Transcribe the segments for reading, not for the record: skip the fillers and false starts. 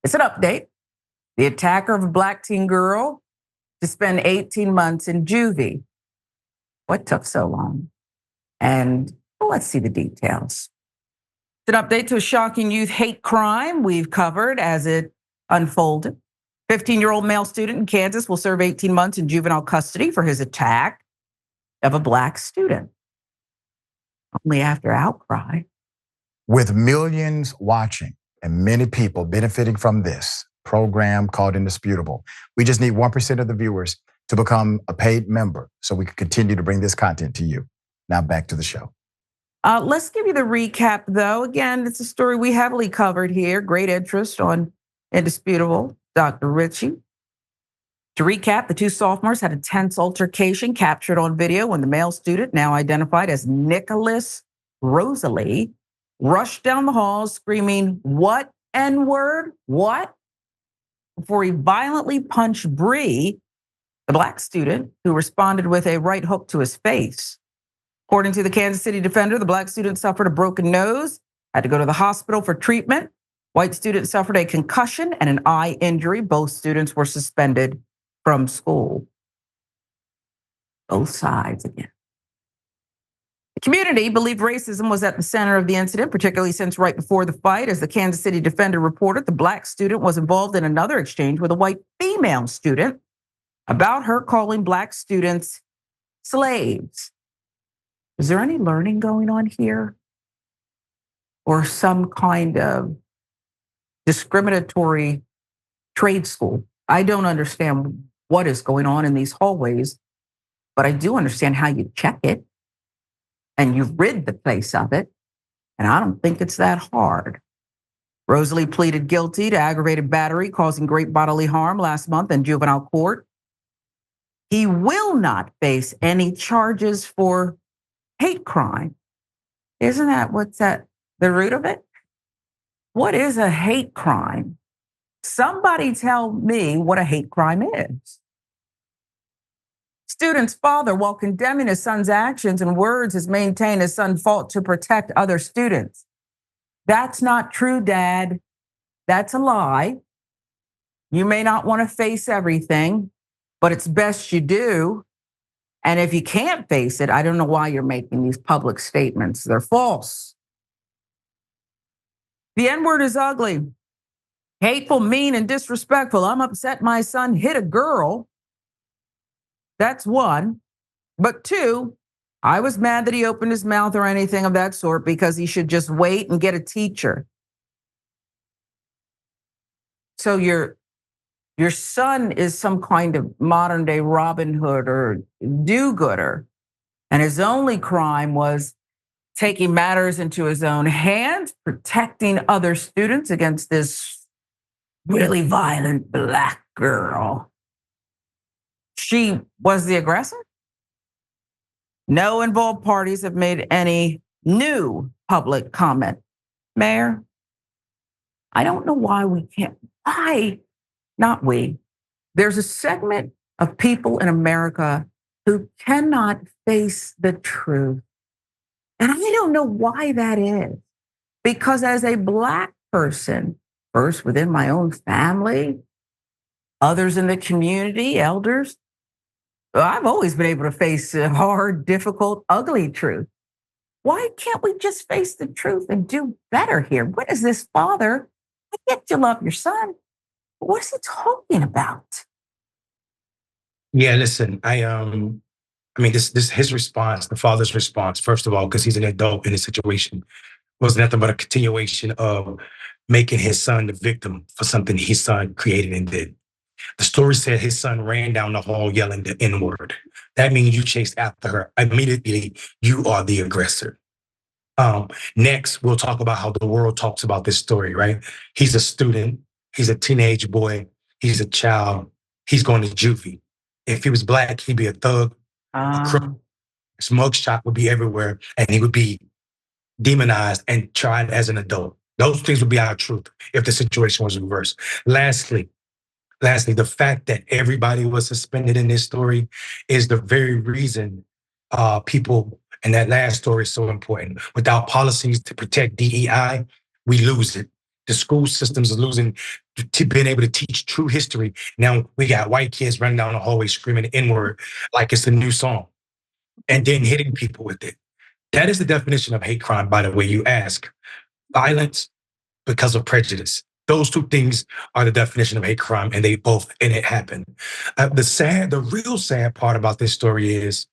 It's an update. The attacker of a black teen girl to spend 18 months in juvie. What took so long? And let's see the details. It's an update to a shocking youth hate crime we've covered as it unfolded. 15-year-old male student in Kansas will serve 18 months in juvenile custody for his attack of a black student. Only after outcry. With millions watching and many people benefiting from this program called Indisputable, we just need 1% of the viewers to become a paid member so we can continue to bring this content to you. Now back to the show. Let's give you the recap, though. Again, it's a story we heavily covered here. Great interest on Indisputable, Dr. Richey. To recap, the two sophomores had a tense altercation captured on video when the male student, now identified as Nicholas Rosalie, rushed down the hall screaming, "What N-word? What?" before he violently punched Bree, the black student, who responded with a right hook to his face. According to the Kansas City Defender, the black student suffered a broken nose, had to go to the hospital for treatment. White student suffered a concussion and an eye injury. Both students were suspended from school. Both sides again. The community believed racism was at the center of the incident, particularly since right before the fight, as the Kansas City Defender reported, the black student was involved in another exchange with a white female student about her calling black students slaves. Is there any learning going on here? Or some kind of discriminatory trade school? I don't understand what is going on in these hallways, but I do understand how you check it. And you've rid the place of it. And I don't think it's that hard. Rosalie pleaded guilty to aggravated battery causing great bodily harm last month in juvenile court. He will not face any charges for hate crime. Isn't that what's at the root of it? What is a hate crime? Somebody tell me what a hate crime is. Student's father, while condemning his son's actions and words, has maintained his son fought to protect other students. That's not true, Dad. That's a lie. You may not want to face everything, but it's best you do. And if you can't face it, I don't know why you're making these public statements. They're false. The N-word is ugly, hateful, mean, and disrespectful. I'm upset my son hit a girl. That's one. But two, I was mad that he opened his mouth or anything of that sort because he should just wait and get a teacher. So your son is some kind of modern day Robin Hood or do-gooder. And his only crime was taking matters into his own hands, protecting other students against this really violent black girl. She was the aggressor? No involved parties have made any new public comment. Mayor, I don't know why we can't, not we. There's a segment of people in America who cannot face the truth. And I don't know why that is. Because as a black person, first within my own family, others in the community, elders, I've always been able to face a hard, difficult, ugly truth. Why can't we just face the truth and do better here? What is this father? I get you love your son. But what is he talking about? Yeah, listen, this his response, the father's response, first of all, because he's an adult in this situation, was nothing but a continuation of making his son the victim for something his son created and did. The story said his son ran down the hall yelling the N-word. That means you chased after her. Immediately, you are the aggressor. Next, we'll talk about how the world talks about this story, right? He's a student. He's a teenage boy. He's a child. He's going to juvie. If he was black, he'd be a thug, a crook. His mugshot would be everywhere, and he would be demonized and tried as an adult. Those things would be our truth if the situation was reversed. Lastly, the fact that everybody was suspended in this story is the very reason people, and that last story is so important. Without policies to protect DEI, we lose it. The school systems are losing being able to teach true history. Now we got white kids running down the hallway screaming the N-word like it's a new song and then hitting people with it. That is the definition of hate crime, by the way you ask. Violence because of prejudice. Those two things are the definition of hate crime, and it happened. The real sad part about this story is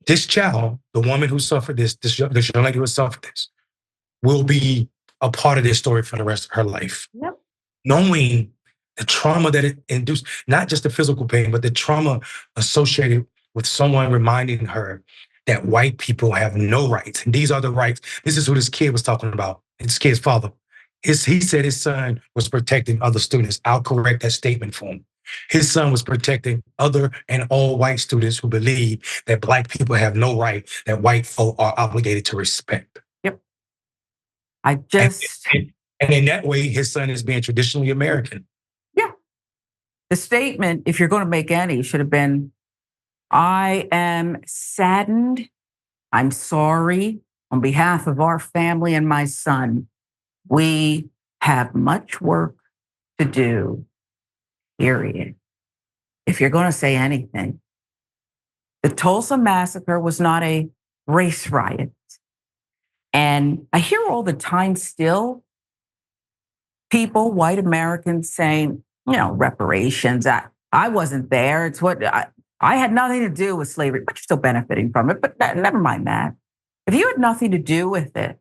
this child, the woman who suffered this young lady who suffered this, will be a part of this story for the rest of her life. Yep. Knowing the trauma that it induced, not just the physical pain, but the trauma associated with someone reminding her that white people have no rights. And these are the rights. This is who this kid was talking about. His kid's father. He said his son was protecting other students. I'll correct that statement for him. His son was protecting other and all white students who believe that black people have no right, that white folk are obligated to respect. Yep. And in that way, his son is being traditionally American. Yeah. The statement, if you're going to make any, should have been, I am saddened. I'm sorry on behalf of our family and my son. We have much work to do, period. If you're going to say anything, the Tulsa massacre was not a race riot. And I hear all the time still people, white Americans saying, reparations. I wasn't there. It's what I had nothing to do with slavery, but you're still benefiting from it. But never mind that. If you had nothing to do with it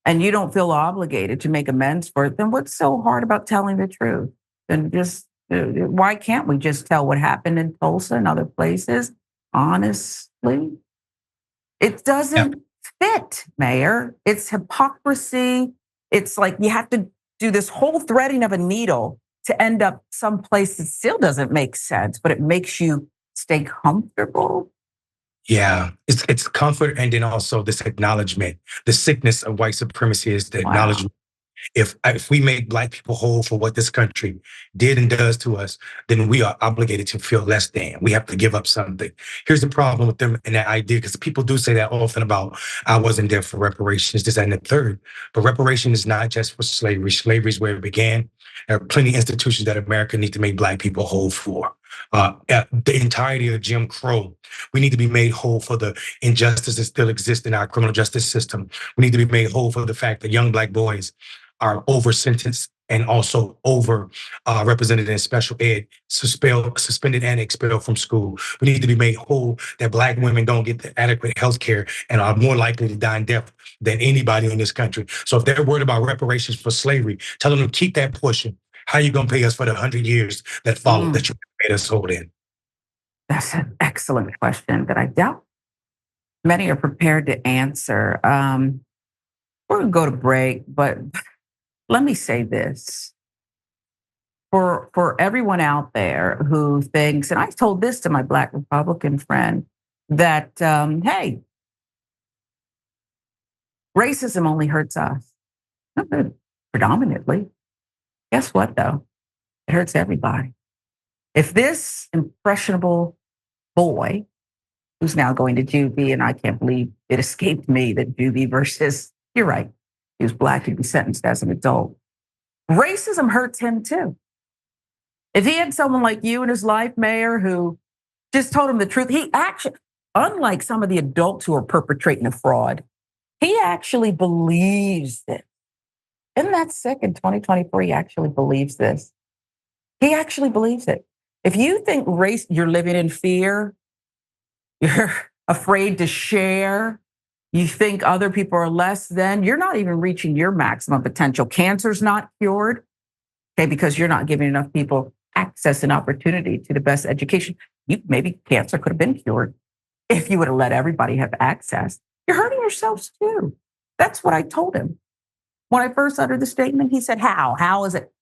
and you don't feel obligated to make amends for it, then what's so hard about telling the truth? And just why can't we just tell what happened in Tulsa and other places? Honestly, it doesn't fit, Mayor. It's hypocrisy. It's like you have to do this whole threading of a needle to end up someplace that still doesn't make sense, but it makes you stay comfortable. Yeah, it's comfort, and then also this acknowledgement. The sickness of white supremacy is the acknowledgement. If we make black people whole for what this country did and does to us, then we are obligated to feel less than. We have to give up something. Here's the problem with them and that idea, because people do say that often about, I wasn't there for reparations, this, and the third. But reparation is not just for slavery. Slavery is where it began. There are plenty of institutions that America needs to make black people whole for. The entirety of Jim Crow. We need to be made whole for the injustice that still exists in our criminal justice system. We need to be made whole for the fact that young black boys are over sentenced and also over represented in special ed, suspended and expelled from school. We need to be made whole that black women don't get the adequate health care and are more likely to die in death than anybody in this country. So if they're worried about reparations for slavery, tell them to keep that portion. How are you going to pay us for the 100 years that followed that you made us hold in? That's an excellent question that I doubt many are prepared to answer. We're going to go to break, but let me say this. For everyone out there who thinks, and I told this to my Black Republican friend, that, hey, racism only hurts us. Predominantly. Guess what, though? It hurts everybody. If this impressionable boy, who's now going to Juvie, and I can't believe it escaped me that Juvie versus, you're right, he was Black, he'd be sentenced as an adult. Racism hurts him too. If he had someone like you in his life, Mayor, who just told him the truth, he actually, unlike some of the adults who are perpetrating a fraud, he actually believes this. Isn't that sick? In 2024, he actually believes this. He actually believes it. If you think race, you're living in fear, you're afraid to share, you think other people are less than, you're not even reaching your maximum potential. Cancer's not cured, okay, because you're not giving enough people access and opportunity to the best education. Maybe cancer could have been cured if you would have let everybody have access. You're hurting yourselves too. That's what I told him. When I first uttered the statement, he said, how? How is it?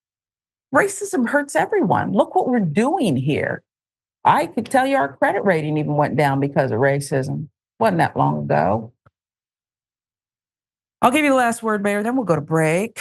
Racism hurts everyone. Look what we're doing here. I could tell you our credit rating even went down because of racism. Wasn't that long ago. I'll give you the last word, Mayor, then we'll go to break.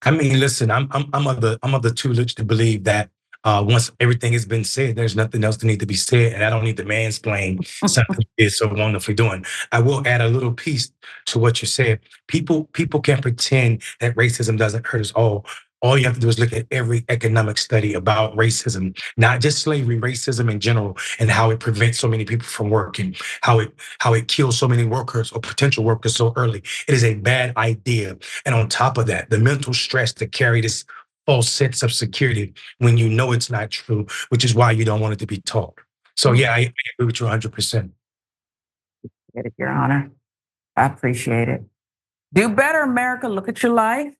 I mean, listen, I'm of the tutelage to believe that once everything has been said, there's nothing else to need to be said, and I don't need to mansplain something you did so wonderfully doing. I will add a little piece to what you said. People can pretend that racism doesn't hurt us all, All you have to do is look at every economic study about racism, not just slavery, racism in general, and how it prevents so many people from working, how it kills so many workers or potential workers so early. It is a bad idea. And on top of that, the mental stress to carry this false sense of security when you know it's not true, which is why you don't want it to be taught. So yeah, I agree with you 100%. Get it, Your Honor. I appreciate it. Do better, America. Look at your life.